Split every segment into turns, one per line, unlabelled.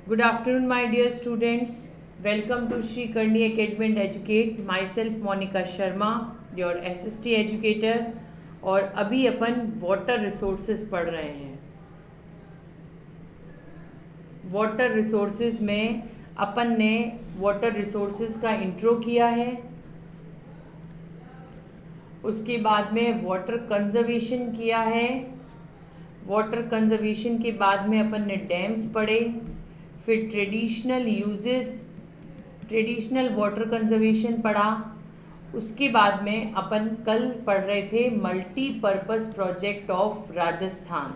Good afternoon, my dear students. Welcome to Sri Karni Academy and Educate. Myself Monica Sharma, your SST educator. और अभी अपन water resources पढ़ रहे हैं. Water resources में अपन ने water resources का इंट्रो किया है. उसके बाद में वाटर कंजर्वेशन किया है. वाटर कंजर्वेशन के बाद में अपन ने डैम्स पढ़े. फिर ट्रेडिशनल वाटर कंजर्वेशन पढ़ा. उसके बाद में अपन कल पढ़ रहे थे मल्टीपर्पज़ प्रोजेक्ट ऑफ राजस्थान.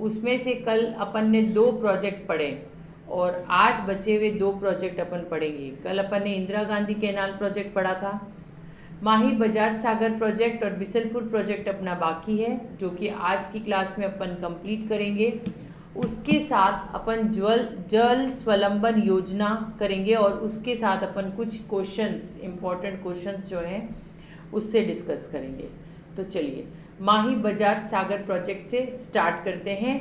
उसमें से कल अपन ने 2 प्रोजेक्ट पढ़े और आज बचे हुए 2 प्रोजेक्ट अपन पढ़ेंगे. कल अपन ने इंदिरा गांधी कैनाल प्रोजेक्ट पढ़ा था. माही बजाज सागर प्रोजेक्ट और बिसलपुर प्रोजेक्ट अपना बाकी है, जो कि आज की क्लास में अपन कंप्लीट करेंगे. उसके साथ अपन जल स्वलंबन योजना करेंगे और उसके साथ अपन कुछ क्वेश्चंस, इम्पॉर्टेंट क्वेश्चंस जो हैं उससे डिस्कस करेंगे. तो चलिए माही बजाज सागर प्रोजेक्ट से स्टार्ट करते हैं.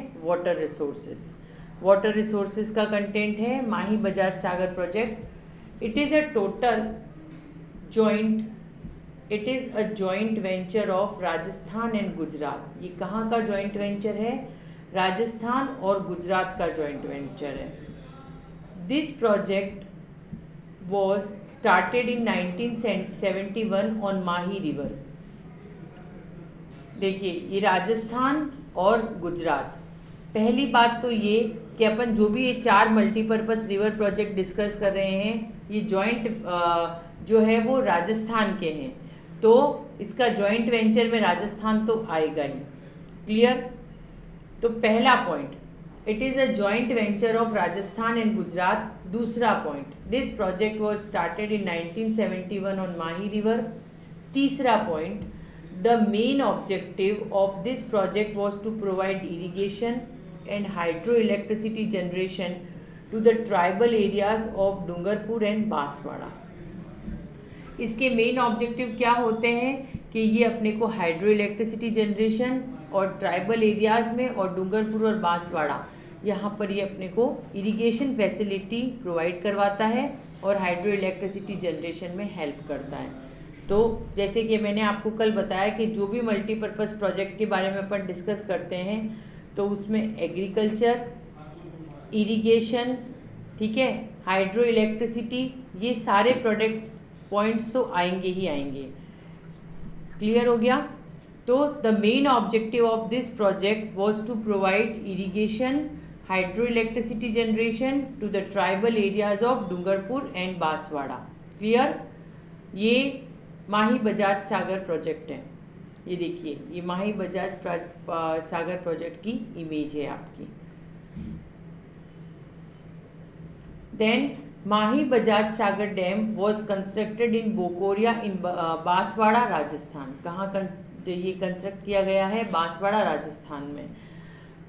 वाटर रिसोर्सेज का कंटेंट है Mahi Bajaj Sagar project. It is a joint venture of Rajasthan and Gujarat. ये कहाँ का जॉइंट वेंचर है? राजस्थान और गुजरात का जॉइंट वेंचर है. This project was started in 1971 on Mahi river. देखिए ये राजस्थान और गुजरात. पहली बात तो ये कि अपन जो भी ये 4 मल्टीपर्पज़ रिवर प्रोजेक्ट डिस्कस कर रहे हैं, ये जॉइंट जो है वो राजस्थान के हैं, तो इसका जॉइंट वेंचर में राजस्थान तो आएगा ही. क्लियर? तो पहला point, it is a joint venture of Rajasthan and Gujarat. दूसरा point, this project was started in 1971 on Mahi river. तीसरा point, the main objective of this project was to provide irrigation and hydro electricity generation to the tribal areas of Dungarpur and Banswara. इसके main objective क्या होते हैं कि ये अपने को hydro electricity generation और ट्राइबल एरियाज़ में और डूंगरपुर और बांसवाड़ा यहाँ पर ये अपने को इरिगेशन फैसिलिटी प्रोवाइड करवाता है और हाइड्रो इलेक्ट्रिसिटी जनरेशन में हेल्प करता है. तो जैसे कि मैंने आपको कल बताया कि जो भी मल्टीपर्पज़ प्रोजेक्ट के बारे में अपन डिस्कस करते हैं तो उसमें एग्रीकल्चर, इरिगेशन, ठीक है, हाइड्रो इलेक्ट्रिसिटी, ये सारे प्रोडक्ट पॉइंट्स तो आएंगे ही आएंगे. क्लियर हो गया? तो the main objective of this project was to provide irrigation, hydro electricity generation to the tribal areas of Dungarpur and Banswara. Clear? ये माही बजाज सागर प्रोजेक्ट है. ये देखिए ये माही बजाज सागर प्रोजेक्ट की इमेज है आपकी. Then Mahi Bajaj Sagar dam was constructed in Bokoriya in Banswara Rajasthan. कहाँ ये कंस्ट्रक्ट किया गया है? बांसवाड़ा राजस्थान में.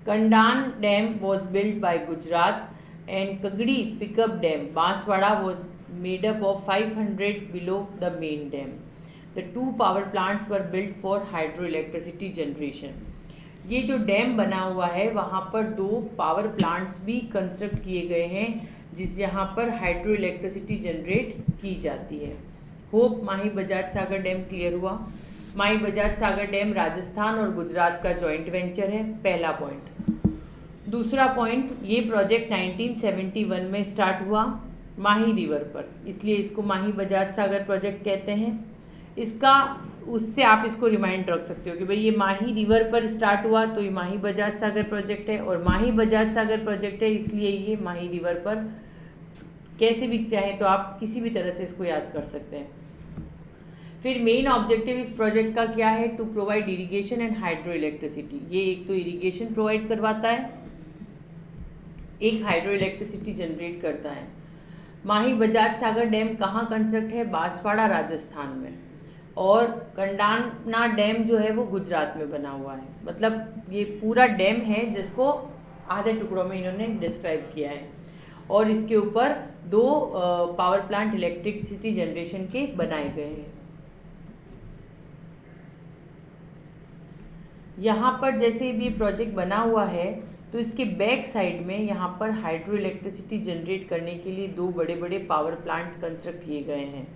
Kadana dam was build by Gujarat and Kagdi pickup dam Banswara was made up of 500 below the main dam. The 2 power plants were built for hydro electricity generation. ये जो dam बना हुआ है वहाँ पर 2 पावर प्लांट्स भी कंस्ट्रक्ट किए गए हैं जिस यहाँ पर हाइड्रो इलेक्ट्रिसिटी जनरेट की जाती है. होप माही बजाज सागर डैम क्लियर हुआ. माही बजाज सागर डैम राजस्थान और गुजरात का जॉइंट वेंचर है. पहला पॉइंट. दूसरा पॉइंट, ये प्रोजेक्ट 1971 में स्टार्ट हुआ माही रिवर पर, इसलिए इसको माही बजाज सागर प्रोजेक्ट कहते हैं. इसका उससे आप इसको रिमाइंड रख सकते हो कि भाई ये माही रिवर पर स्टार्ट हुआ तो ये माही बजाज सागर प्रोजेक्ट है, और माही बजाज सागर प्रोजेक्ट है इसलिए ये माही रिवर पर. कैसे भी चाहें तो आप किसी भी तरह से इसको याद कर सकते हैं. फिर मेन ऑब्जेक्टिव इस प्रोजेक्ट का क्या है? To provide irrigation and hydro electricity. ये एक तो इरिगेशन प्रोवाइड करवाता है, एक हाइड्रो इलेक्ट्रिसिटी जनरेट करता है. माही बजाज सागर डैम कहाँ कंस्ट्रक्ट है? बांसवाड़ा राजस्थान में. और कंडाना डैम जो है वो गुजरात में बना हुआ है. मतलब ये पूरा डैम है जिसको आधे टुकड़ों में इन्होंने डिस्क्राइब किया है और इसके ऊपर 2 पावर प्लांट इलेक्ट्रिसिटी जनरेशन के बनाए गए हैं. यहाँ पर जैसे भी प्रोजेक्ट बना हुआ है तो इसके बैक साइड में यहाँ पर हाइड्रो इलेक्ट्रिसिटी जनरेट करने के लिए दो बड़े बड़े पावर प्लांट कंस्ट्रक्ट किए गए हैं,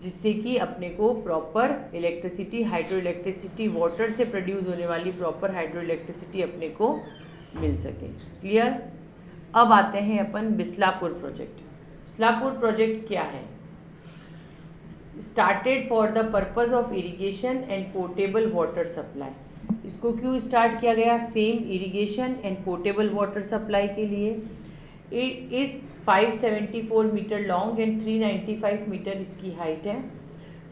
जिससे कि अपने को proper electricity, hydro electricity, water से प्रोड्यूस होने वाली प्रॉपर हाइड्रो इलेक्ट्रिसिटी अपने को मिल सके। क्लियर। अब आते हैं अपन बिसलापुर प्रोजेक्ट। बिसलापुर प्रोजेक्ट क्या है? Started for the purpose of irrigation and portable water supply. इसको क्यों स्टार्ट किया गया? Same irrigation and portable water supply के लिए। It is 574 metre long and 395 metre इसकी हाइट है।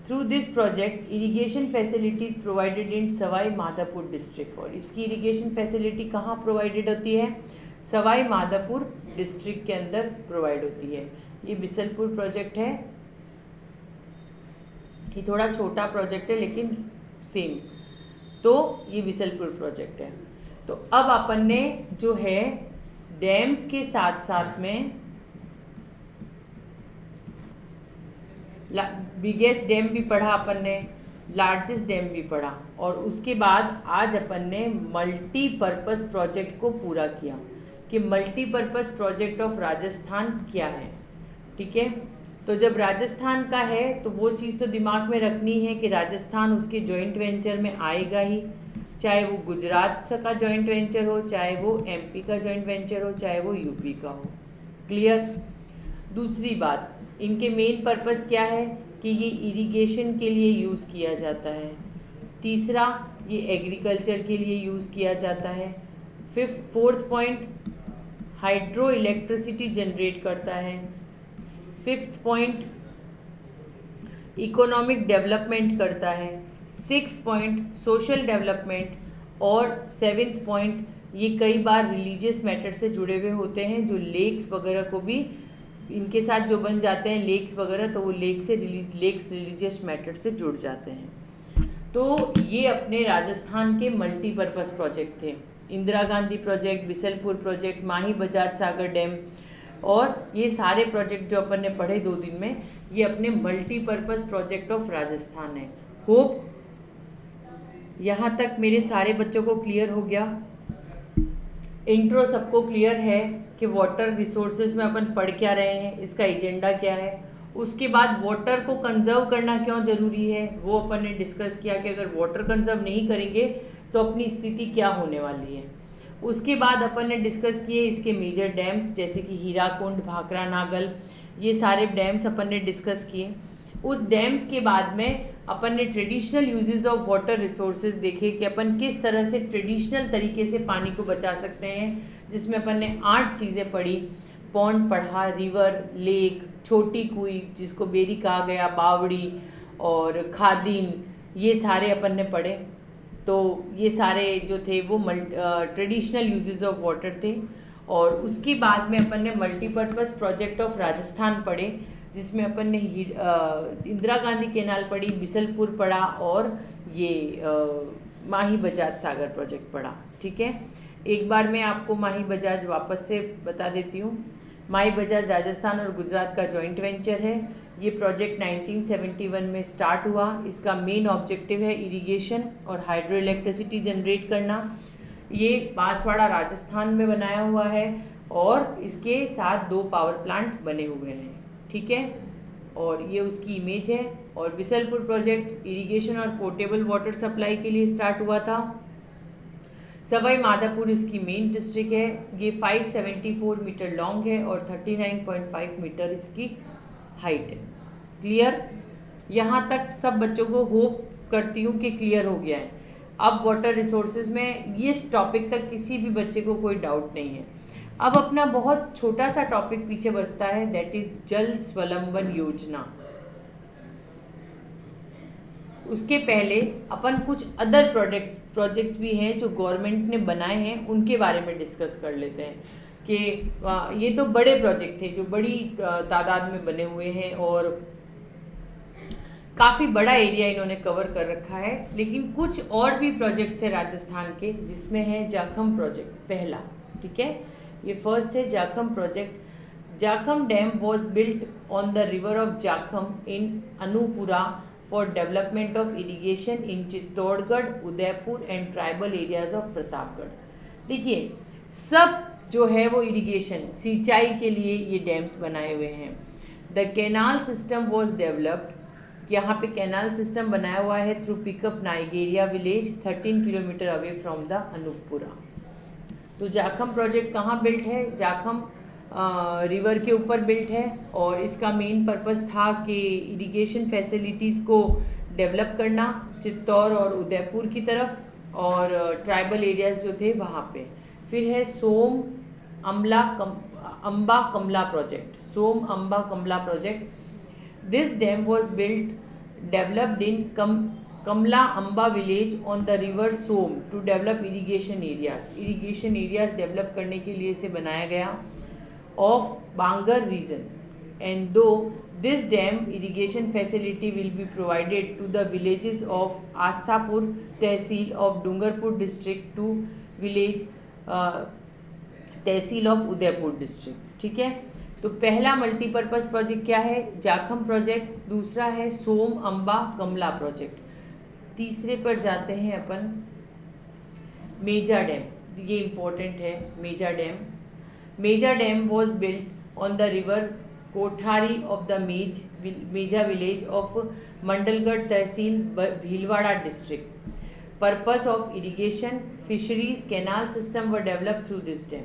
Through this project irrigation facilities provided in Sawai Madhopur district. और इसकी इरिगेशन फैसिलिटी कहाँ प्रोवाइडेड होती है? सवाई माधोपुर डिस्ट्रिक्ट के अंदर प्रोवाइड होती है। ये बिसलपुर प्रोजेक्ट है। ये थोड़ा छोटा प्रोजेक्ट है लेकिन सेम। तो ये बिसलपुर प्रोजेक्ट है। तो अब अपन ने जो है डैम्स के साथ साथ में बिगेस्ट डैम भी पढ़ा अपन ने, लार्जेस्ट डैम भी पढ़ा, और उसके बाद आज अपन ने मल्टीपर्पज़ प्रोजेक्ट को पूरा किया कि मल्टीपर्पज़ प्रोजेक्ट ऑफ राजस्थान क्या है। ठीक है। तो जब राजस्थान का है तो वो चीज़ तो दिमाग में रखनी है कि राजस्थान उसके जॉइंट वेंचर में आएगा ही, चाहे वो गुजरात का जॉइंट वेंचर हो, चाहे वो एमपी का जॉइंट वेंचर हो, चाहे वो यूपी का हो। क्लियर। दूसरी बात, इनके मेन पर्पस क्या है कि ये इरिगेशन के लिए यूज़ किया जाता है। तीसरा, ये एग्रीकल्चर के लिए यूज़ किया जाता है। Fourth point, hydro electricity generate करता है। फिफ्थ पॉइंट, इकोनॉमिक डेवलपमेंट करता है। Six point, social development. और सेवेंथ पॉइंट, ये कई बार रिलीजियस मैटर से जुड़े हुए होते हैं, जो लेक्स वगैरह को भी इनके साथ जो बन जाते हैं लेक्स वगैरह, तो वो लेक्स रिलीजियस मैटर से जुड़ जाते हैं। तो ये अपने राजस्थान के मल्टीपर्पज़ प्रोजेक्ट थे। इंदिरा गांधी प्रोजेक्ट, बिसलपुर प्रोजेक्ट, माही बजाज सागर डैम, और ये सारे प्रोजेक्ट जो अपन ने पढ़े 2 दिन में, ये अपने मल्टीपर्पज़ प्रोजेक्ट ऑफ राजस्थान है। होप यहाँ तक मेरे सारे बच्चों को क्लियर हो गया। इंट्रो सबको क्लियर है कि वाटर रिसोर्सेज में अपन पढ़ क्या रहे हैं, इसका एजेंडा क्या है। उसके बाद वाटर को कंजर्व करना क्यों ज़रूरी है वो अपन ने डिस्कस किया कि अगर वाटर कंजर्व नहीं करेंगे तो अपनी स्थिति क्या होने वाली है। उसके बाद अपन ने डिस्कस किए इसके मेजर डैम्स, जैसे कि हीराकुंड, भाखड़ा, नागल, ये सारे डैम्स अपन ने डिस्कस किए। उस डैम्स के बाद में अपन ने traditional uses of water resources देखे कि अपन किस तरह से ट्रेडिशनल तरीके से पानी को बचा सकते हैं, जिसमें अपन ने 8 चीज़ें पढ़ी। पॉन्ड पढ़ा, रिवर, लेक, छोटी कुई जिसको बेरी कहा गया, बावड़ी और खादीन, ये सारे अपन ने पढ़े। तो ये सारे जो थे वो ट्रेडिशनल यूजेस ऑफ वाटर थे। और उसके बाद में अपन ने मल्टीपर्पज़ प्रोजेक्ट ऑफ राजस्थान पढ़े, जिसमें अपन ने इंदिरा गांधी कैनाल पढ़ी, बिसलपुर पढ़ा और ये माही बजाज सागर प्रोजेक्ट पढ़ा। ठीक है। एक बार मैं आपको माही बजाज वापस से बता देती हूँ। माही बजाज राजस्थान और गुजरात का जॉइंट वेंचर है। ये प्रोजेक्ट 1971 में स्टार्ट हुआ। इसका मेन ऑब्जेक्टिव है इरिगेशन और हाइड्रो इलेक्ट्रिसिटी जनरेट करना। ये बांसवाड़ा राजस्थान में बनाया हुआ है और इसके साथ 2 पावर प्लांट बने हुए हैं। ठीक है। और ये उसकी इमेज है। और बिसलपुर प्रोजेक्ट इरिगेशन और पोर्टेबल वाटर सप्लाई के लिए स्टार्ट हुआ था। सवाई माधोपुर इसकी मेन डिस्ट्रिक्ट है। ये 574 मीटर लॉन्ग है और 39.5 मीटर इसकी हाइट है। क्लियर। यहाँ तक सब बच्चों को होप करती हूँ कि क्लियर हो गया है। अब वाटर रिसोर्सेज में इस टॉपिक तक किसी भी बच्चे को कोई डाउट नहीं है। अब अपना बहुत छोटा सा टॉपिक पीछे बचता है, दैट इज जल स्वावलंबन योजना। उसके पहले अपन कुछ अदर प्रोजेक्ट्स भी हैं जो गवर्नमेंट ने बनाए हैं, उनके बारे में डिस्कस कर लेते हैं कि ये तो बड़े प्रोजेक्ट थे जो बड़ी तादाद में बने हुए हैं और काफ़ी बड़ा एरिया इन्होंने कवर कर रखा है। लेकिन कुछ और भी प्रोजेक्ट्स हैं राजस्थान के, जिसमें है जाखम प्रोजेक्ट पहला। ठीक है। ये फर्स्ट है Jakham project. Jakham dam was built on the river of Jakham in Anoopura for development of irrigation in Chittorgarh, Udaipur and tribal areas of Pratapgarh. देखिए, सब जो है वो इरिगेशन सिंचाई के लिए ये डैम्स बनाए हुए हैं। The canal system was developed, यहाँ पे कैनाल सिस्टम बनाया हुआ है through pickup Naigeria village 13 kilometre away from the Anoopura. तो जाखम प्रोजेक्ट कहाँ बिल्ट है? जाखम रिवर के ऊपर बिल्ट है और इसका मेन पर्पस था कि इरिगेशन फैसिलिटीज़ को डेवलप करना चित्तौड़ और उदयपुर की तरफ और ट्राइबल एरियाज जो थे वहाँ पे। फिर है Som Amba Kamla project, Som Amba Kamla project. This dam was developed in Kamla Amba village on the river Som to develop irrigation areas develop करने के लिए इसे बनाया गया ऑफ बांगर रीजन। एंड दो this dam irrigation facility will be provided to the villages of Aspur tehsil of Dungarpur district to village tehsil of Udaipur district. ठीक है, तो पहला मल्टीपर्पज़ प्रोजेक्ट क्या है? जाखम प्रोजेक्ट। दूसरा है सोम अम्बा कमला प्रोजेक्ट। तीसरे पर जाते हैं अपन, मेजा डैम। ये इम्पोर्टेंट है Meja dam. Meja dam was built on the river Kothari of the Meja village of Mandalgarh tehsil Bhilwara district. Purpose of irrigation, fisheries, canal system were developed through this dam.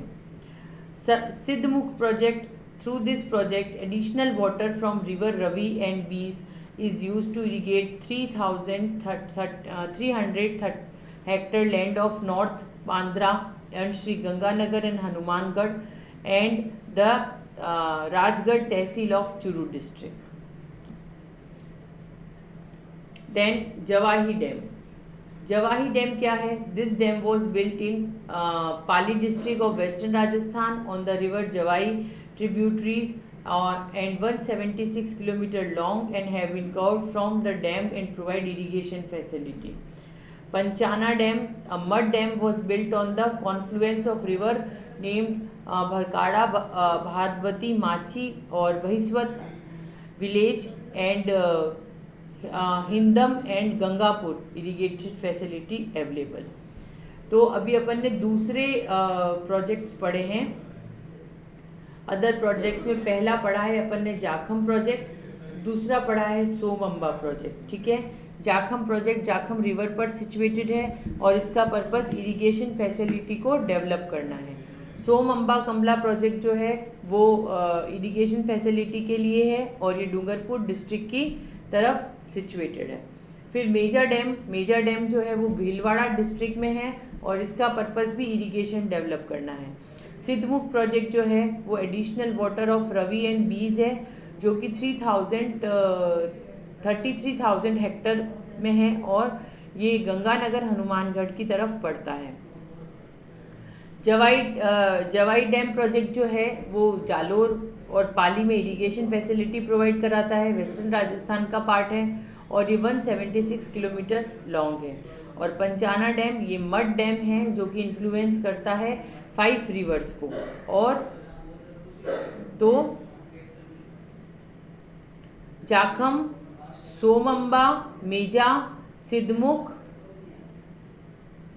Siddhmukh project, through this project, additional water from river Ravi and Bees is used to irrigate 300 hectare land of North Bandra and Sri Ganganagar and Hanumangarh and the Rajgarh Tehsil of Churu district. Then Javahi Dam. Jawai dam क्या है? This dam was built in Pali district of western Rajasthan on the river Jawai tributaries and 176 kilometre long and have been curved from the dam and provide irrigation facility. Panchana dam, a mud dam was built on the confluence of river named Bharkada Bhardwati Machi और Bahisvat village and Hindam and Gangapur irrigated facility available. तो अभी अपन ने दूसरे projects पढ़े हैं। Other projects में पहला पढ़ा है अपन ने जाखम प्रोजेक्ट, दूसरा पढ़ा है सोमअम्बा प्रोजेक्ट। ठीक है, जाखम प्रोजेक्ट जाखम रिवर पर सिचुएटेड है और इसका पर्पस इरिगेशन फैसिलिटी को डेवलप करना है। सोमअम्बा कमला प्रोजेक्ट जो है वो इरिगेशन फैसिलिटी के लिए है और ये डूंगरपुर डिस्ट्रिक्ट की तरफ सिचुएटेड है। फिर मेजा डैम जो है वो भीलवाड़ा डिस्ट्रिक्ट में है और इसका पर्पस भी इरिगेशन डेवलप करना है। सिद्धमुख प्रोजेक्ट जो है वो additional water of Ravi and Beas है जो कि 33,000 हेक्टर में है और ये गंगानगर हनुमानगढ़ की तरफ पड़ता है। जवाई डैम प्रोजेक्ट जो है वो जालोर और पाली में इरिगेशन फैसिलिटी प्रोवाइड कराता है, वेस्टर्न राजस्थान का पार्ट है और ये 176 किलोमीटर लॉन्ग है। और पंचाना डैम ये मड डैम है जो कि इन्फ्लुएंस करता है 5 रिवर्स को। और तो जाखम, सोमअम्बा, मेजा, सिद्धमुख,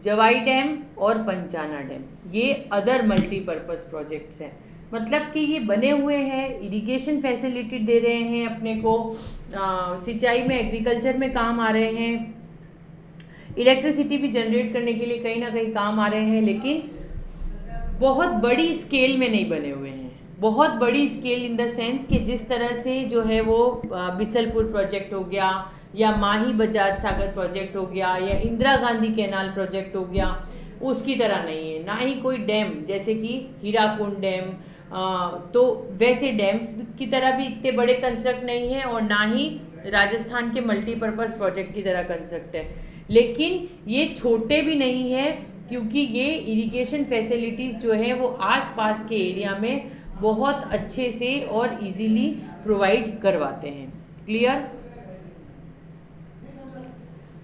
जवाई डैम और पंचाना डैम ये अदर मल्टीपर्पज़ प्रोजेक्ट्स हैं। मतलब कि ये बने हुए हैं, इरिगेशन फैसिलिटी दे रहे हैं अपने को, सिंचाई में एग्रीकल्चर में काम आ रहे हैं, इलेक्ट्रिसिटी भी जनरेट करने के लिए कहीं ना कहीं काम आ रहे हैं, लेकिन बहुत बड़ी स्केल में नहीं बने हुए हैं। बहुत बड़ी स्केल इन द सेंस कि जिस तरह से जो है वो बिसलपुर प्रोजेक्ट हो गया या माही बजाज सागर प्रोजेक्ट हो गया या इंदिरा गांधी कैनाल प्रोजेक्ट हो गया, उसकी तरह नहीं है। ना ही कोई डैम जैसे कि हीराकुंड डैम, तो वैसे डैम्स की तरह भी इतने बड़े कंस्ट्रक्ट नहीं है और ना ही राजस्थान के मल्टीपर्पज़ प्रोजेक्ट की तरह कंस्ट्रक्ट है। लेकिन ये छोटे भी नहीं है क्योंकि ये इरिगेशन फैसिलिटीज़ जो है वो आसपास के एरिया में बहुत अच्छे से और इजीली प्रोवाइड करवाते हैं। क्लियर?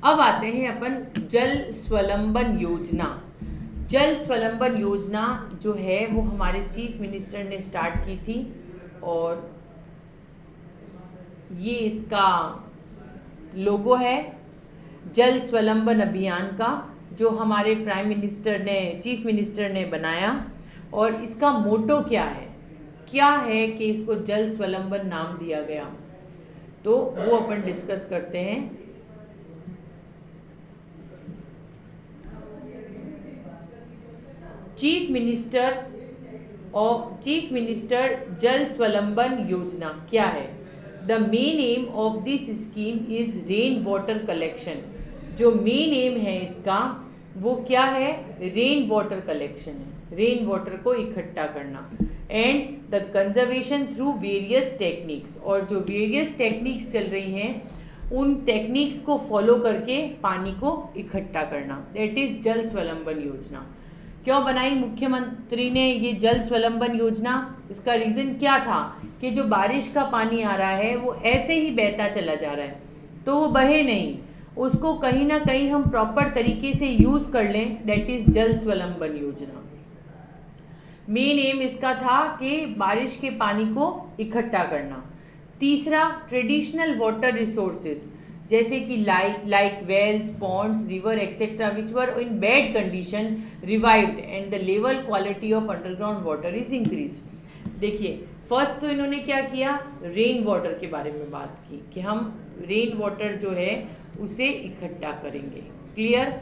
अब आते हैं अपन जल स्वलंबन योजना। जल स्वलंबन योजना जो है वो हमारे चीफ मिनिस्टर ने स्टार्ट की थी और ये इसका लोगो है जल स्वलंबन अभियान का। जो हमारे प्राइम मिनिस्टर ने, चीफ मिनिस्टर ने बनाया, और इसका मोटो क्या है कि इसको जल स्वलंबन नाम दिया गया, तो वो अपन डिस्कस करते हैं। चीफ मिनिस्टर जल स्वलंबन योजना क्या है? The main M of this scheme is rain water collection. जो मेन एम है इसका वो क्या है? रेन वाटर कलेक्शन है, रेन वाटर को इकट्ठा करना, and the conservation through various techniques. और जो वेरियस टेक्निक्स चल रही हैं उन टेक्निक्स को फॉलो करके पानी को इकट्ठा करना, दैट इज जल स्वलंबन योजना। क्यों बनाई मुख्यमंत्री ने ये जल स्वलंबन योजना? इसका रीज़न क्या था कि जो बारिश का पानी आ रहा है वो ऐसे ही बहता चला जा रहा है, तो वो बहे नहीं, उसको कहीं ना कहीं हम प्रॉपर तरीके से यूज़ कर लें, दैट इज़ जल स्वलंबन योजना। मेन एम इसका था कि बारिश के पानी को इकट्ठा करना। तीसरा, ट्रेडिशनल वाटर रिसोर्सेज जैसे कि like wells, ponds, river etcetera which were in bad condition revived and the level quality of underground water is increased. देखिए, फर्स्ट तो इन्होंने क्या किया? रेन वाटर के बारे में बात की कि हम रेन वाटर जो है उसे इकट्ठा करेंगे। क्लियर?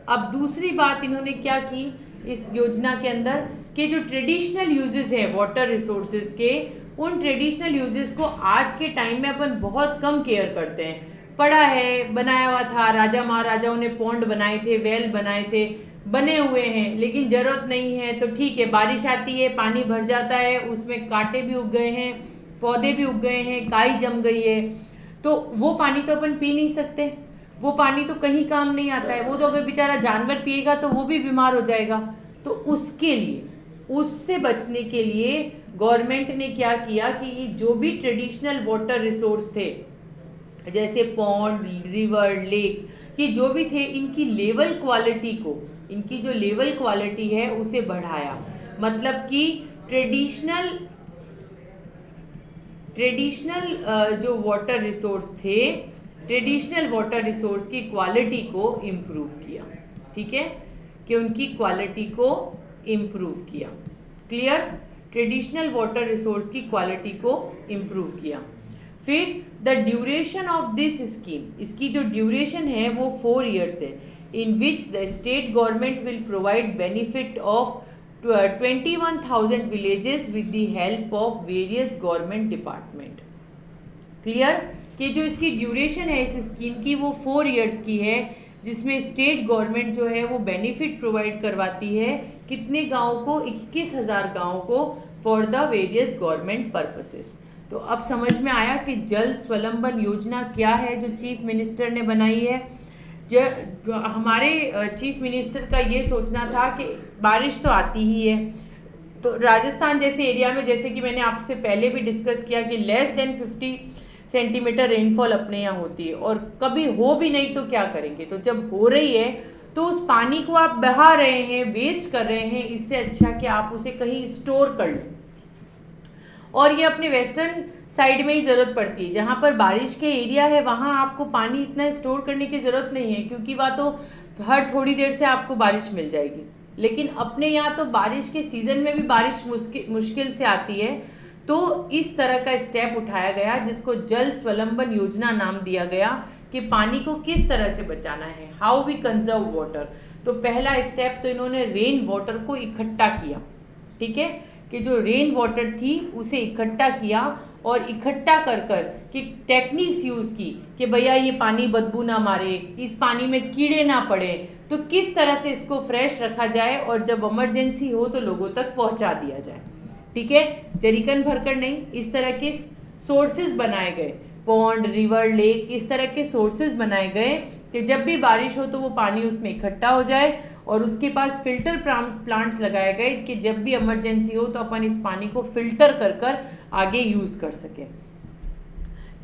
अब दूसरी बात इन्होंने क्या की इस योजना के अंदर कि जो ट्रेडिशनल यूजेस है वाटर रिसोर्सेज के, उन ट्रेडिशनल यूजेस को आज के टाइम में अपन बहुत कम केयर करते हैं। पड़ा है, बनाया हुआ था, राजा महाराजाओं ने पॉन्ड बनाए थे, वेल बनाए थे, बने हुए हैं, लेकिन ज़रूरत नहीं है तो ठीक है, बारिश आती है, पानी भर जाता है, उसमें कांटे भी उग गए हैं, पौधे भी उग गए हैं, काई जम गई है, तो वो पानी तो अपन पी नहीं सकते, वो पानी तो कहीं काम नहीं आता है, वो तो अगर बेचारा जानवर पिएगा तो वो भी बीमार हो जाएगा। तो उसके लिए, उससे बचने के लिए गवर्नमेंट ने क्या किया कि ये जो भी ट्रेडिशनल वाटर रिसोर्स थे जैसे पॉन्ड, रिवर, लेक, ये जो भी थे, इनकी लेवल क्वालिटी को, इनकी जो लेवल क्वालिटी है उसे बढ़ाया। मतलब कि ट्रेडिशनल जो वाटर रिसोर्स थे, ट्रेडिशनल वाटर रिसोर्स की क्वालिटी को इम्प्रूव किया। ठीक है, कि उनकी क्वालिटी को इम्प्रूव किया। क्लियर? ट्रेडिशनल वाटर रिसोर्स की क्वालिटी को इम्प्रूव किया। फिर the duration of this scheme, इसकी जो ड्यूरेशन है वो 4 ईयर्स है, in which the state government will provide benefit of 21,000 villages with the help of various government department. Clear? कि जो इसकी ड्यूरेशन है इस स्कीम की वो 4 ईयर्स की है, जिसमें स्टेट गवर्नमेंट जो है वो बेनिफिट प्रोवाइड करवाती है कितने गाँव को? 21,000 गाँव को, for the various government purposes. तो अब समझ में आया कि जल स्वलंबन योजना क्या है जो चीफ मिनिस्टर ने बनाई है। हमारे चीफ मिनिस्टर का ये सोचना था कि बारिश तो आती ही है, तो राजस्थान जैसे एरिया में, जैसे कि मैंने आपसे पहले भी डिस्कस किया कि लेस देन 50 सेंटीमीटर रेनफॉल अपने यहाँ होती है, और कभी हो भी नहीं तो क्या करेंगे? तो जब हो रही है तो उस पानी को आप बहा रहे हैं, वेस्ट कर रहे हैं, इससे अच्छा कि आप उसे कहीं स्टोर कर लें। और ये अपने वेस्टर्न साइड में ही ज़रूरत पड़ती है, जहाँ पर बारिश के एरिया है वहाँ आपको पानी इतना स्टोर करने की ज़रूरत नहीं है, क्योंकि वहाँ तो हर थोड़ी देर से आपको बारिश मिल जाएगी। लेकिन अपने यहाँ तो बारिश के सीज़न में भी बारिश मुश्किल से आती है, तो इस तरह का स्टेप उठाया गया जिसको जल स्वलंबन योजना नाम दिया गया कि पानी को किस तरह से बचाना है, हाउ वी कंजर्व वाटर। तो पहला स्टेप तो इन्होंने रेन वाटर को इकट्ठा किया। ठीक है, कि जो रेन वाटर थी उसे इकट्ठा किया, और इकट्ठा कर कि टेक्निक्स यूज़ की कि भैया ये पानी बदबू ना मारे, इस पानी में कीड़े ना पड़े, तो किस तरह से इसको फ्रेश रखा जाए और जब इमरजेंसी हो तो लोगों तक पहुंचा दिया जाए। ठीक है, जरीकन भरकर नहीं, इस तरह के सोर्सेज बनाए गए, पॉन्ड, रिवर, लेक, इस तरह के सोर्सेज बनाए गए कि जब भी बारिश हो तो वो पानी उसमें इकट्ठा हो जाए, और उसके पास फिल्टर प्लांट्स लगाए गए कि जब भी इमरजेंसी हो तो अपन इस पानी को फिल्टर कर आगे यूज़ कर सकें।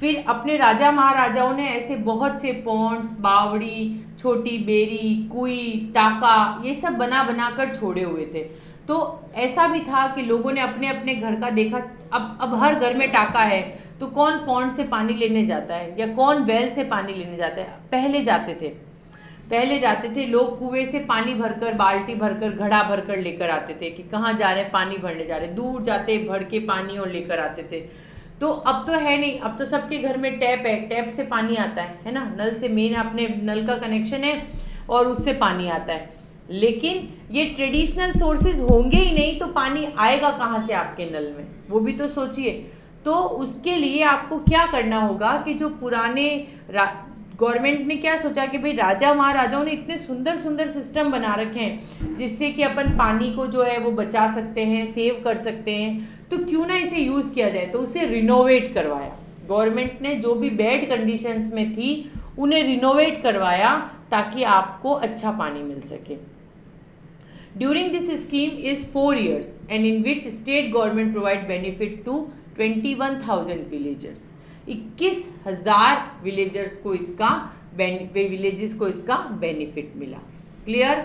फिर अपने राजा महाराजाओं ने ऐसे बहुत से पॉन्ड्स, बावड़ी, छोटी बेरी, कुई, टाका, ये सब बना कर छोड़े हुए थे। तो ऐसा भी था कि लोगों ने अपने अपने घर का देखा, अब हर घर में टाका है, तो कौन पॉन्ड से पानी लेने जाता है या कौन वेल से पानी लेने जाता है? पहले जाते थे, पहले जाते थे लोग कुएं से पानी भरकर, बाल्टी भरकर, घड़ा भरकर लेकर आते थे कि कहाँ जा रहे हैं, पानी भरने जा रहे हैं, दूर जाते भर के पानी और लेकर आते थे। तो अब तो है नहीं, अब तो सबके घर में टैप है, टैप से पानी आता है ना, नल से, मेन अपने नल का कनेक्शन है और उससे पानी आता है। लेकिन ये ट्रेडिशनल सोर्सेज होंगे ही नहीं तो पानी आएगा कहाँ से आपके नल में, वो भी तो सोचिए। तो उसके लिए आपको क्या करना होगा कि जो पुराने गवर्नमेंट ने क्या सोचा कि भाई राजा महाराजाओं ने इतने सुंदर सुंदर सिस्टम बना रखे हैं जिससे कि अपन पानी को जो है वो बचा सकते हैं, सेव कर सकते हैं, तो क्यों ना इसे यूज़ किया जाए। तो उसे रिनोवेट करवाया गवर्नमेंट ने, जो भी बैड कंडीशंस में थी उन्हें रिनोवेट करवाया ताकि आपको अच्छा पानी मिल सके। During this scheme is 4 years and in which state government provide benefit to 21,000 villagers। 21,000 villagers को इसका विलेजेस को इसका बेनिफिट मिला। क्लियर?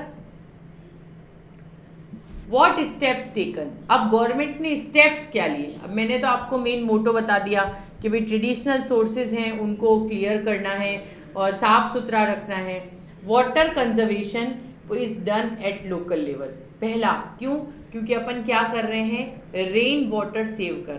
वॉट स्टेप्स टेकन, अब गवर्नमेंट ने स्टेप्स क्या लिए। अब मैंने तो आपको मेन मोटो बता दिया कि भाई ट्रेडिशनल सोर्सेज हैं उनको क्लियर करना है और साफ सुथरा रखना है। Water conservation is done at local level. पहला क्यों? क्योंकि अपन क्या कर रहे हैं, रेन वाटर सेव कर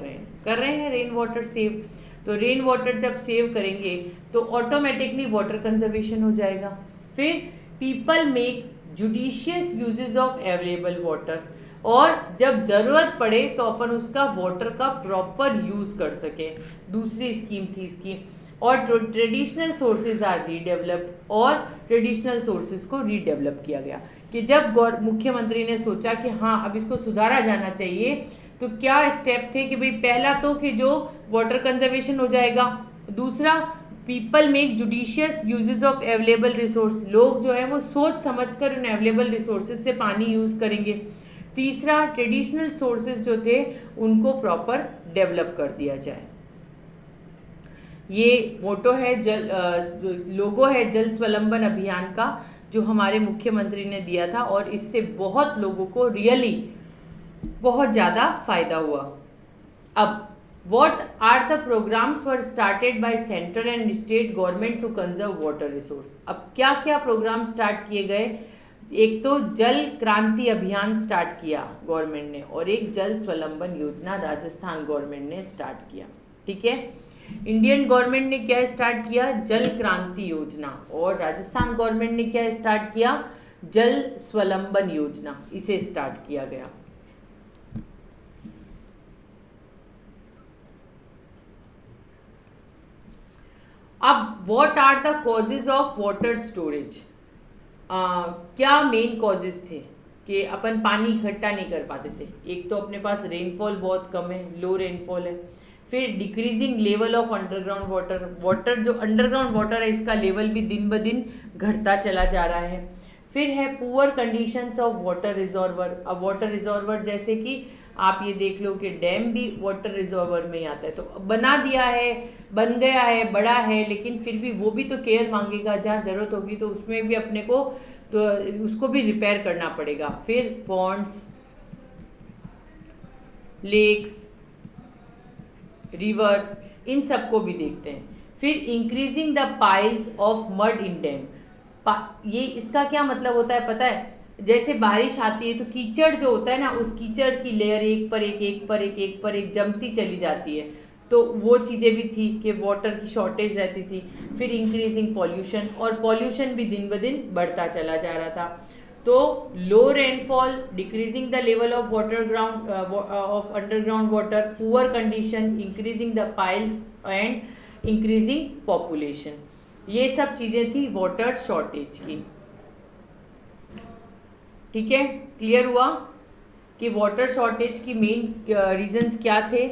रहे हैं रेन वाटर सेव। तो रेन वाटर जब सेव करेंगे तो ऑटोमेटिकली वाटर कंजर्वेशन हो जाएगा। फिर people make judicious uses of available water, और जब ज़रूरत पड़े तो अपन उसका वाटर का प्रॉपर यूज़ कर सकें। दूसरी स्कीम थी इसकी। और ट्रेडिशनल सोर्सेज आर रीडेवलप्ड, और ट्रेडिशनल सोर्सेज को रीडेवलप किया गया कि जब मुख्यमंत्री ने सोचा कि हाँ अब इसको सुधारा जाना चाहिए, तो क्या स्टेप थे कि भाई पहला तो कि जो वाटर कंजर्वेशन हो जाएगा, दूसरा people make judicious uses of available resource, लोग जो है वो सोच समझकर उन अवेलेबल रिसोर्सेज से पानी यूज़ करेंगे। तीसरा ट्रेडिशनल सोर्सेज जो थे उनको प्रॉपर डेवलप कर दिया जाए। ये मोटो है लोगो है जल स्वलंबन अभियान का, जो हमारे मुख्यमंत्री ने दिया था, और इससे बहुत लोगों को रियली बहुत ज़्यादा फायदा हुआ। अब What are the programs were started by central and state government to conserve water resource? अब क्या क्या प्रोग्राम स्टार्ट किए गए। एक तो जल क्रांति अभियान स्टार्ट किया गवर्नमेंट ने, और एक जल स्वलंबन योजना राजस्थान गवर्नमेंट ने स्टार्ट किया। ठीक है, इंडियन गवर्नमेंट ने क्या स्टार्ट किया, जल क्रांति योजना, और राजस्थान गवर्नमेंट ने क्या स्टार्ट किया, जल स्वलंबन योजना, इसे स्टार्ट किया गया। अब what are the causes of water storage, क्या मेन कॉजेज थे कि अपन पानी इकट्ठा नहीं कर पाते थे। एक तो अपने पास रेनफॉल बहुत कम है, लो रेनफॉल है। फिर decreasing level of underground water, जो अंडरग्राउंड वाटर है इसका लेवल भी दिन ब दिन घटता चला जा रहा है। फिर है poor conditions of water reservoir. अब वाटर रिजर्वर जैसे कि आप ये देख लो कि डैम भी वाटर रिजर्वर में ही आता है, तो बना दिया है, बन गया है, बड़ा है, लेकिन फिर भी वो भी तो केयर मांगेगा। जहाँ ज़रूरत होगी तो उसमें भी अपने को तो उसको भी रिपेयर करना पड़ेगा। फिर पॉन्ड्स, लेक्स, रिवर, इन सबको भी देखते हैं। फिर increasing the piles of mud in dam. ये इसका क्या मतलब होता है पता है, जैसे बारिश आती है तो कीचड़ जो होता है ना, उस कीचड़ की लेयर एक पर एक जमती चली जाती है, तो वो चीज़ें भी थी कि वाटर की शॉर्टेज रहती थी। फिर इंक्रीजिंग पॉल्यूशन, और पॉल्यूशन भी दिन ब दिन बढ़ता चला जा रहा था। तो लो rainfall, decreasing the level of water ground of underground water, poor condition, increasing the piles and increasing population, ये सब चीज़ें थी वाटर शॉर्टेज की। ठीक है, क्लियर हुआ कि वाटर शॉर्टेज की मेन रीजंस क्या थे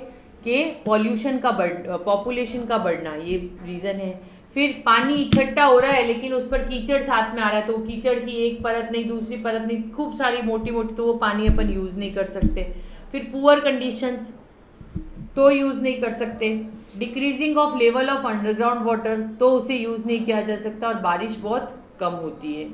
कि पॉल्यूशन का पॉपुलेशन का बढ़ना, ये रीज़न है। फिर पानी इकट्ठा हो रहा है लेकिन उस पर कीचड़ साथ में आ रहा है, तो कीचड़ की एक परत नहीं, दूसरी परत नहीं, खूब सारी मोटी मोटी, तो वो पानी अपन यूज़ नहीं कर सकते। फिर पुअर कंडीशंस, तो यूज़ नहीं कर सकते। Decreasing of level of underground water, तो उसे यूज़ नहीं किया जा सकता, और बारिश बहुत कम होती है।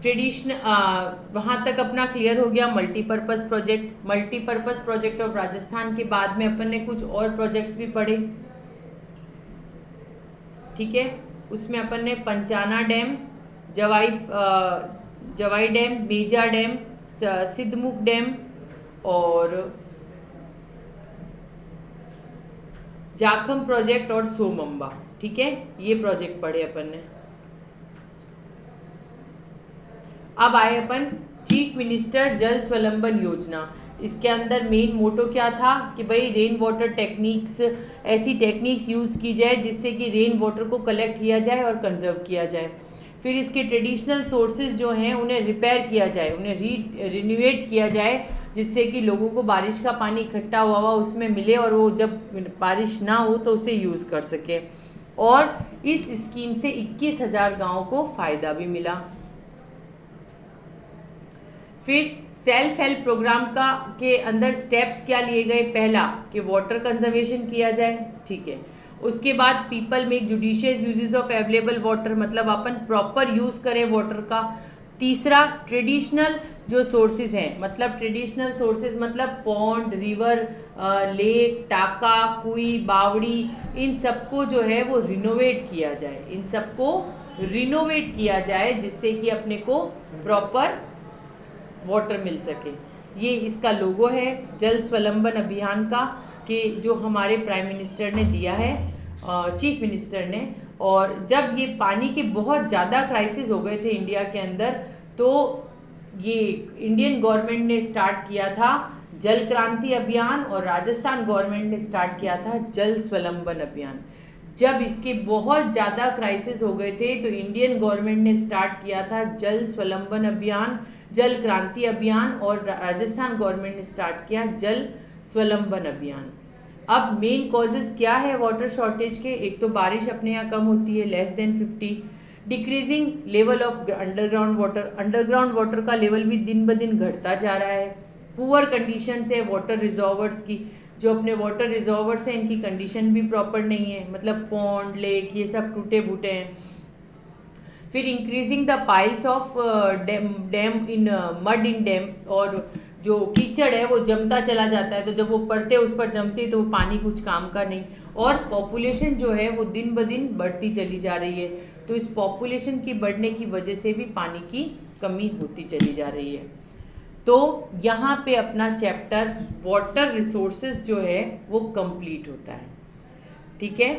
वहाँ तक अपना क्लियर हो गया मल्टीपर्पज़ प्रोजेक्ट ऑफ राजस्थान के बाद में अपन ने कुछ और प्रोजेक्ट्स भी पढ़े, ठीक है। उसमें अपन ने पंचाना डैम, जवाई dam, Meja dam, Sidhmukh dam और जाखम प्रोजेक्ट और सोमंबा, ठीक है, ये प्रोजेक्ट पढ़े अपन ने। अब आए अपन चीफ मिनिस्टर जल स्वलंबन योजना। इसके अंदर मेन मोटो क्या था कि भाई रेन वाटर टेक्निक्स, ऐसी टेक्निक्स यूज़ की जाए जिससे कि रेन वाटर को कलेक्ट किया जाए और कंजर्व किया जाए। फिर इसके ट्रेडिशनल सोर्सेज जो हैं उन्हें रिपेयर किया जाए, उन्हें रिन्यूएट किया जाए, जिससे कि लोगों को बारिश का पानी इकट्ठा हुआ उसमें मिले और वो जब बारिश ना हो तो उसे यूज़ कर सके। और इस स्कीम से 21,000 गाँव को फ़ायदा भी मिला। फिर सेल्फ हेल्प प्रोग्राम के अंदर स्टेप्स क्या लिए गए, पहला कि वाटर कंजर्वेशन किया जाए, ठीक है। उसके बाद people make judicious uses of available water, मतलब अपन प्रॉपर यूज़ करें वाटर का। तीसरा ट्रेडिशनल जो सोर्सेज हैं, मतलब ट्रेडिशनल सोर्सेज मतलब पॉन्ड, रिवर, लेक, टाका, कुई, बावड़ी, इन सबको जो है वो रिनोवेट किया जाए, जिससे कि अपने को प्रॉपर वाटर मिल सके। ये इसका लोगो है जल स्वलंबन अभियान का, कि जो हमारे प्राइम मिनिस्टर ने दिया है, चीफ मिनिस्टर ने। और जब ये पानी के बहुत ज़्यादा क्राइसिस हो गए थे इंडिया के अंदर, तो ये इंडियन गवर्नमेंट ने स्टार्ट किया था जल क्रांति अभियान और राजस्थान गवर्नमेंट ने स्टार्ट किया था जल स्वलंबन अभियान। जब इसके बहुत ज़्यादा क्राइसिस हो गए थे तो इंडियन गवर्नमेंट ने स्टार्ट किया था जल स्वलंबन अभियान, जल क्रांति अभियान, और राजस्थान गवर्नमेंट ने स्टार्ट किया जल स्वलंबन अभियान। अब मेन कॉजेज़ क्या है वाटर शॉर्टेज के? एक तो बारिश अपने यहाँ कम होती है, less than 50, decreasing level of underground water का लेवल भी दिन ब दिन घटता जा रहा है। पुअर कंडीशंस है वाटर रिजर्वर्स की, जो अपने वाटर रिजर्वर्स हैं इनकी कंडीशन भी प्रॉपर नहीं है, मतलब पॉन्ड, लेक, ये सब टूटे फूटे हैं। फिर increasing the piles of dam in mud in dam, और जो कीचड़ है वो जमता चला जाता है, तो जब वो पड़ते उस पर जमते हैं तो वो पानी कुछ काम का नहीं। और पॉपुलेशन जो है वो दिन ब दिन बढ़ती चली जा रही है, तो इस पॉपुलेशन की बढ़ने की वजह से भी पानी की कमी होती चली जा रही है। तो यहाँ पे अपना चैप्टर वाटर रिसोर्सेज जो है वो कंप्लीट होता है, ठीक है।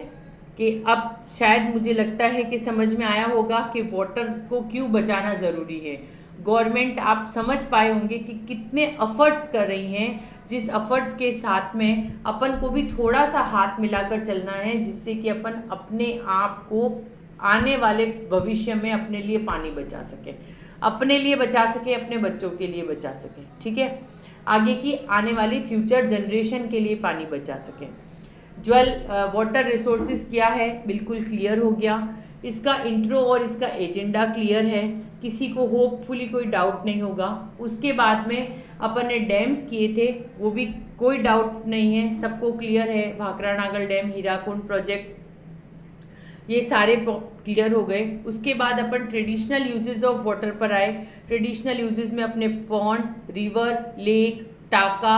कि अब शायद मुझे लगता है कि समझ में आया होगा कि वाटर को क्यों बचाना ज़रूरी है। गवर्नमेंट, आप समझ पाए होंगे कि कितने एफर्ट्स कर रही हैं, जिस एफर्ट्स के साथ में अपन को भी थोड़ा सा हाथ मिलाकर चलना है, जिससे कि अपन अपने आप को आने वाले भविष्य में अपने लिए पानी बचा सके, अपने लिए बचा सके, अपने बच्चों के लिए बचा सके, ठीक है, आगे की आने वाली फ्यूचर जनरेशन के लिए पानी बचा सके। वाटर रिसोर्सेज क्या है बिल्कुल क्लियर हो गया, इसका इंट्रो और इसका एजेंडा क्लियर है, किसी को होपफुली कोई डाउट नहीं होगा। उसके बाद में अपन ने डैम्स किए थे, वो भी कोई डाउट नहीं है, सबको क्लियर है, भाखरा नागल डैम, हीराकुंड प्रोजेक्ट, ये सारे क्लियर हो गए। उसके बाद अपन ट्रेडिशनल यूजेस ऑफ वाटर पर आए। ट्रेडिशनल यूजेस में अपने पॉन्ड, रिवर, लेक, टाका,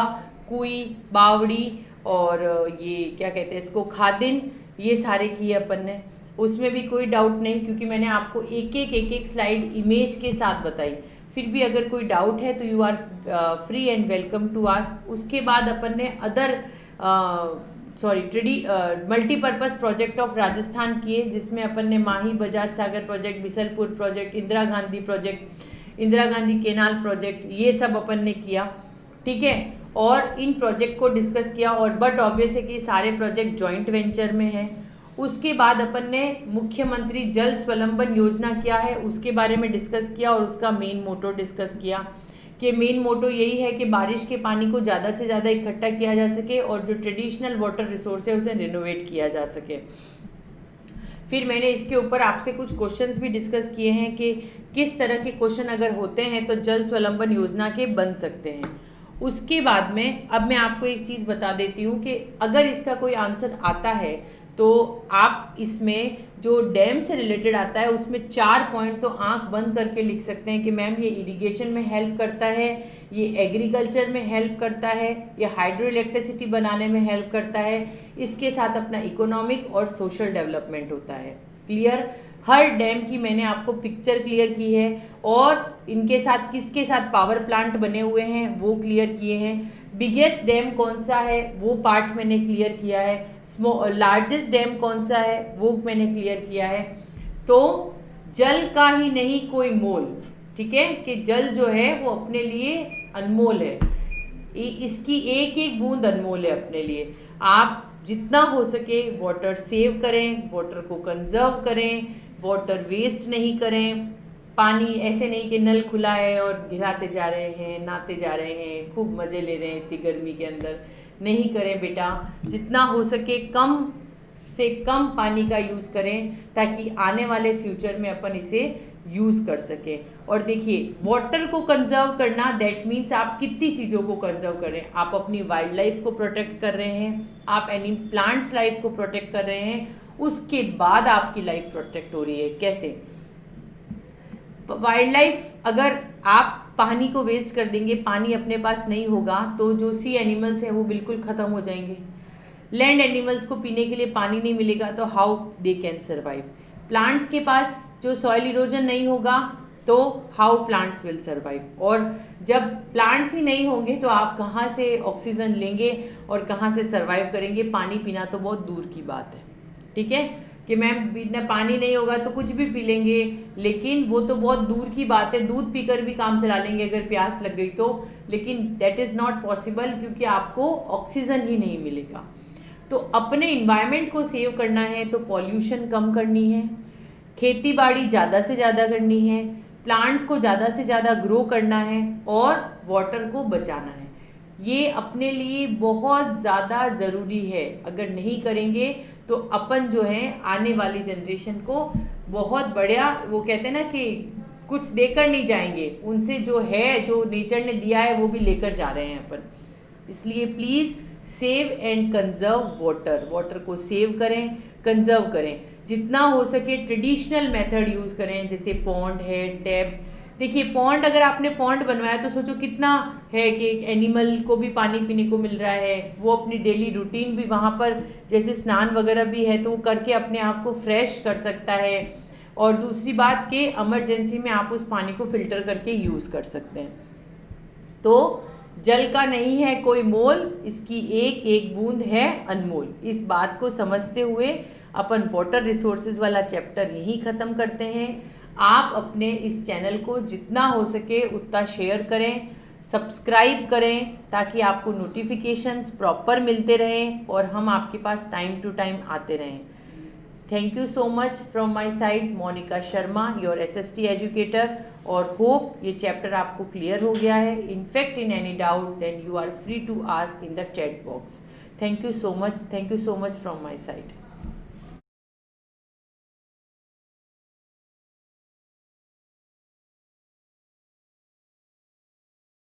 कुई, बावड़ी और ये क्या कहते हैं इसको, खादिन, ये सारे किए अपन ने। उसमें भी कोई डाउट नहीं, क्योंकि मैंने आपको एक एक स्लाइड इमेज के साथ बताई। फिर भी अगर कोई डाउट है तो you are free and welcome to ask. उसके बाद अपन ने मल्टीपर्पज़ प्रोजेक्ट ऑफ राजस्थान किए, जिसमें अपन ने Mahi Bajaj Sagar project, Bisalpur project, Indira Gandhi project, Indira Gandhi canal project, ये सब अपन ने किया, ठीक है। और इन प्रोजेक्ट को डिस्कस किया, और बट ऑब्वियस है कि सारे प्रोजेक्ट जॉइंट वेंचर में हैं। उसके बाद अपन ने मुख्यमंत्री जल स्वलंबन योजना क्या है उसके बारे में डिस्कस किया, और उसका मेन मोटो डिस्कस किया कि मेन मोटो यही है कि बारिश के पानी को ज़्यादा से ज़्यादा इकट्ठा किया जा सके और जो ट्रेडिशनल वाटर रिसोर्स है उसे रिनोवेट किया जा सके। फिर मैंने इसके ऊपर आपसे कुछ क्वेश्चंस भी डिस्कस किए हैं कि किस तरह के क्वेश्चन अगर होते हैं तो जल स्वलंबन योजना के बन सकते हैं। उसके बाद में अब मैं आपको एक चीज़ बता देती हूँ कि अगर इसका कोई आंसर आता है तो आप इसमें जो डैम से रिलेटेड आता है उसमें 4 पॉइंट तो आंख बंद करके लिख सकते हैं कि मैम ये इरिगेशन में हेल्प करता है, ये एग्रीकल्चर में हेल्प करता है, ये हाइड्रो इलेक्ट्रिसिटी बनाने में हेल्प करता है, इसके साथ अपना इकोनॉमिक और सोशल डेवलपमेंट होता है। क्लियर? हर डैम की मैंने आपको पिक्चर क्लियर की है और इनके साथ किसके साथ पावर प्लांट बने हुए हैं वो क्लियर किए हैं। बिगेस्ट डैम कौन सा है वो पार्ट मैंने क्लियर किया है। लार्जेस्ट डैम कौन सा है वो मैंने क्लियर किया है। तो जल का ही नहीं कोई मोल, ठीक है, कि जल जो है वो अपने लिए अनमोल है, इसकी एक एक बूंद अनमोल है अपने लिए। आप जितना हो सके वाटर सेव करें, वाटर को कंजर्व करें, वाटर वेस्ट नहीं करें। पानी ऐसे नहीं कि नल खुला है और गिराते जा रहे हैं, नहाते जा रहे हैं, खूब मज़े ले रहे हैं इतनी गर्मी के अंदर, नहीं करें बेटा। जितना हो सके कम से कम पानी का यूज़ करें ताकि आने वाले फ्यूचर में अपन इसे यूज़ कर सकें। और देखिए वाटर को कंजर्व करना दैट मीन्स आप कितनी चीज़ों को कंजर्व कर रहे हैं। आप अपनी वाइल्ड लाइफ को प्रोटेक्ट कर रहे हैं, आप एनी प्लांट्स लाइफ को प्रोटेक्ट कर रहे हैं, उसके बाद आपकी लाइफ प्रोटेक्ट हो रही है। कैसे? वाइल्ड लाइफ, अगर आप पानी को वेस्ट कर देंगे, पानी अपने पास नहीं होगा तो जो सी एनिमल्स हैं वो बिल्कुल ख़त्म हो जाएंगे। लैंड एनिमल्स को पीने के लिए पानी नहीं मिलेगा तो how they can survive. Plants के पास जो सॉइल इरोजन नहीं होगा तो हाउ प्लांट्स विल सर्वाइव। और जब प्लांट्स ही नहीं होंगे तो आप कहाँ से ऑक्सीजन लेंगे और कहाँ से सर्वाइव करेंगे। पानी पीना तो बहुत दूर की बात है, ठीक है, कि मैम बिना पानी नहीं होगा तो कुछ भी पी लेंगे, लेकिन वो तो बहुत दूर की बात है। दूध पीकर भी काम चला लेंगे अगर प्यास लग गई तो, लेकिन दैट इज़ नॉट पॉसिबल क्योंकि आपको ऑक्सीजन ही नहीं मिलेगा। तो अपने इन्वायरमेंट को सेव करना है तो पॉल्यूशन कम करनी है, खेती बाड़ी ज़्यादा से ज़्यादा करनी है, प्लांट्स को ज़्यादा से ज़्यादा ग्रो करना है और वाटर को बचाना है। ये अपने लिए बहुत ज़्यादा ज़रूरी है। अगर नहीं करेंगे तो अपन जो है आने वाली जनरेशन को बहुत बढ़िया, वो कहते हैं ना कि कुछ देकर नहीं जाएंगे, उनसे जो है, जो नेचर ने दिया है वो भी लेकर जा रहे हैं अपन। इसलिए please save and conserve water. Water को सेव करें, कंजर्व करें, जितना हो सके ट्रेडिशनल मेथड यूज़ करें, जैसे पॉन्ड है, टैप। देखिए पॉन्ड, अगर आपने पॉन्ड बनवाया तो सोचो कितना है कि एनिमल को भी पानी पीने को मिल रहा है, वो अपनी डेली रूटीन भी वहाँ पर जैसे स्नान वगैरह भी है तो वो करके अपने आप को फ्रेश कर सकता है। और दूसरी बात कि इमरजेंसी में आप उस पानी को फिल्टर करके यूज़ कर सकते हैं। तो जल का नहीं है कोई मोल, इसकी एक एक बूंद है अनमोल। इस बात को समझते हुए अपन वाटर रिसोर्सेज वाला चैप्टर यहीं ख़त्म करते हैं। आप अपने इस चैनल को जितना हो सके उतना शेयर करें, सब्सक्राइब करें ताकि आपको नोटिफिकेशंस प्रॉपर मिलते रहें और हम आपके पास टाइम टू टाइम आते रहें। Thank you so much from my side, Monika Sharma, your SST educator. और होप ये चैप्टर आपको क्लियर हो गया है। In fact in any doubt then you are free to ask in the chat box. Thank you so much from my side.